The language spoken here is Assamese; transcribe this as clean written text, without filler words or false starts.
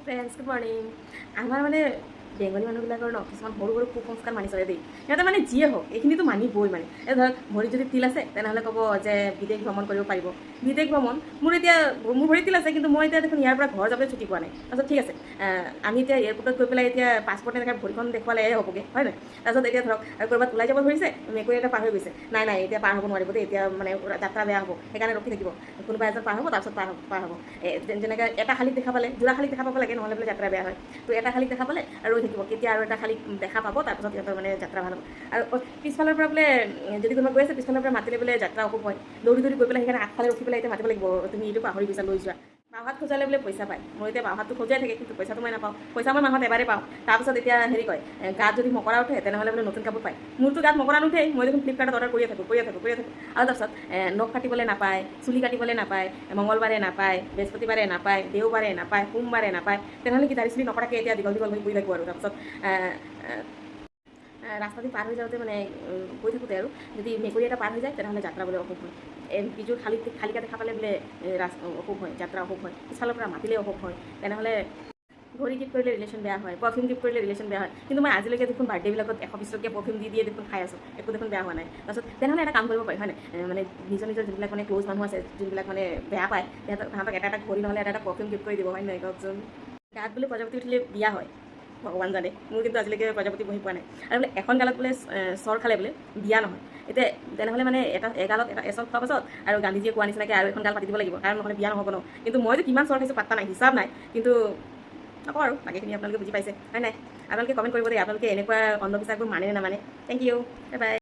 Friends good morning. আমাৰ মানে বেংগলী মানুহবিলাকৰ ন কিছুমান সৰু সৰু কুসংস্কাৰ মানি চলে দেই। সিহঁতে মানে যিয়ে হওক এইখিনিতো মানিবই মানে। এই ধৰক ভৰিত যদি তিল আছে তেনেহ'লে ক'ব যে বিদেশ ভ্ৰমণ কৰিব পাৰিব। বিদেশ ভ্ৰমণ মোৰ ভৰিত তিল আছে, কিন্তু মই এতিয়া দেখোন ইয়াৰ পৰা ঘৰ যাবলৈ ছুটি পোৱা নাই। তাৰপিছত ঠিক আছে, আমি এতিয়া এয়াৰপৰ্টত গৈ পেলাই এতিয়া পাছপৰ্ট এনেকৈ ভৰিখন দেখুৱালে হ'বগৈ, হয় নাই? তাৰপিছত এতিয়া ধৰক ক'ৰবাত ওলাই যাব ধৰিছে, মেকুৰী এটা পাৰ হৈ গৈছে, নাই এতিয়া পাৰ হ'ব নোৱাৰিব দেই, এতিয়া মানে যাত্ৰা বেয়া হ'ব, সেইকাৰণে ৰখি থাকিব। কোনোবা এজন পাৰ হ'ব, তাৰপিছত পাৰ হ'ব। যেনেকৈ এটা শালিক দেখা পালে যোৰা শালিক দেখা পাব লাগে, নহ'লে বোলে যাত্ৰা বেয়া হয়। তো এটা শালিক দেখা পালে আৰু ৰৈ থাকিব, কেতিয়া আৰু এটা শালিক দেখা পাব, তাৰপিছত সিহঁতৰ মানে যাত্ৰা ভাল হ'ব। আৰু পিছফালৰ পৰা বোলে যদি কোনোবা গৈ আছে, পিছফালৰ পৰা মাতিলে বোলে যাত্ৰা অশুভ হয়। দৌৰি গৈ পেলাই সেইকাৰণে আগফালে ৰখি পেলাই এতিয়া মাতিব লাগিব, তুমি এইটো পাহৰি গৈছা, লৈ যোৱা। মাহত খোজালে বোলে পইচা পায়। মই এতিয়া মাহতটো খোজাই থাকে, কিন্তু পইচাটো মই নাপাওঁ। পইচা মই মাহত এবাৰেই পাওঁ। তাৰপিছত এতিয়া হেৰি কয়, গাত যদি মকৰা উঠে তেনেহ'লে বোলে নতুন কাপোৰ পায়। মোৰতো গাত মকৰা নুঠেই, মই দেখোন ফ্লিপকাৰ্টত অৰ্ডাৰ কৰিয়ে থাকোঁ। আৰু তাৰপিছত নখ কাটিবলৈ নাপায়, চুলি কাটিবলৈ নাপায়, মঙলবাৰে নাপায়, বৃহস্পতিবাৰে নাপায়, দেওবাৰে নাপায়, সোমবাৰে নাপায়। তেনেহ'লে কি দাড়ি চুলি নকৰাকৈ এতিয়া দীঘল হৈ গৈ থাকোঁ। আৰু তাৰপিছত ৰাস্তাদি পাৰ হৈ যাওঁতে মানে গৈ থাকোঁতে আৰু যদি মেকুৰী এটা পাৰ হৈ যায় তেনেহ'লে যাত্ৰা বোলে অশুভ হয়। বিজুৰ শালিকা দেখা পালে বোলে অশুভ হয়, যাত্ৰা অশুভ হয়। পিছফালৰ পৰা মাতিলে অশুভ হয়। তেনেহ'লে ঘড়ী গিফ্ট কৰিলে ৰিলেশ্যন বেয়া হয়, পাৰফিউম গিফ্ট কৰিলে ৰিলেশ্যন বেয়া হয়। কিন্তু মই আজিলৈকে দেখোন বাৰ্থডেবিলাকত 120 টকীয়া পাৰফিউম দি দেখোন খাই আছোঁ, একো দেখোন বেয়া হোৱা নাই। তাৰপিছত তেনেহ'লে এটা কাম কৰিব পাৰি, হয় নাই? মানে নিজৰ যোনবিলাক মানে ক্ল'জ মানুহ আছে, যোনবিলাক মানে বেয়া পায়, তাহাঁতক এটা ঘড়ী নহ'লে এটা পাৰফিউম গিফ্ট কৰি দিব, হয় নাই কওকচোন? গাত বোলে প্ৰজাপতি উঠিলে বিয়া হয়, ভগৱান জানে। মোৰ কিন্তু আজিলৈকে প্ৰজাপতি বহি পোৱা নাই। আৰু বোলে এখন গালত বোলে চৰ খালে বোলে বিয়া নহয়। এতিয়া তেনেহ'লে মানে এগালত এটা এচল খোৱাৰ পাছত আৰু গান্ধীজীয়ে কোৱা নিচিনাকৈ আৰু এখন গাল পাতি দিব লাগিব, কাৰণ নহ'লে বিয়া নহ'ব ন। কিন্তু মই যে কিমান চৰ খাইছোঁ পাত্তা নাই, হিচাপ নাই। কিন্তু নকওঁ আৰু বাকীখিনি আপোনালোকে বুজি পাইছে, হয় নাই? আপোনালোকে কমেণ্ট কৰিব দেই, আপোনালোকে এনেকুৱা অন্ধবিশ্বাসবোৰ মানে নে নামানে। Thank you, bye by.